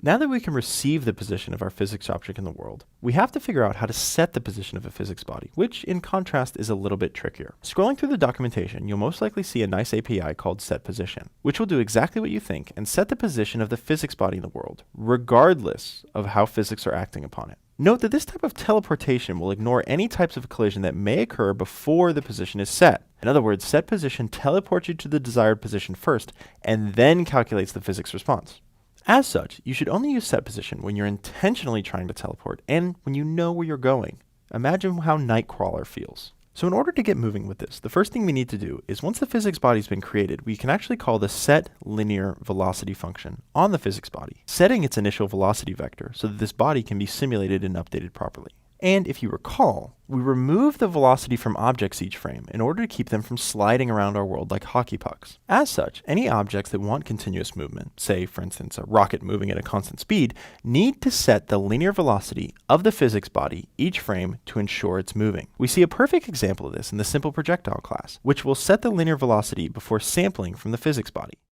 Now that we can receive the position of our physics object in the world, we have to figure out how to set the position of a physics body, which in contrast is a little bit trickier. Scrolling through the documentation, you'll most likely see a nice API called setPosition, which will do exactly what you think and set the position of the physics body in the world, regardless of how physics are acting upon it. Note that this type of teleportation will ignore any types of collision that may occur before the position is set. In other words, setPosition teleports you to the desired position first, and then calculates the physics response. As such, you should only use setPosition when you're intentionally trying to teleport and when you know where you're going. Imagine how Nightcrawler feels. So in order to get moving with this, the first thing we need to do is once the physics body's been created, we can actually call the setLinearVelocity function on the physics body, setting its initial velocity vector so that this body can be simulated and updated properly. And if you recall, we remove the velocity from objects each frame in order to keep them from sliding around our world like hockey pucks. As such, any objects that want continuous movement, say for instance a rocket moving at a constant speed, need to set the linear velocity of the physics body each frame to ensure it's moving. We see a perfect example of this in the simple projectile class, which will set the linear velocity before sampling from the physics body.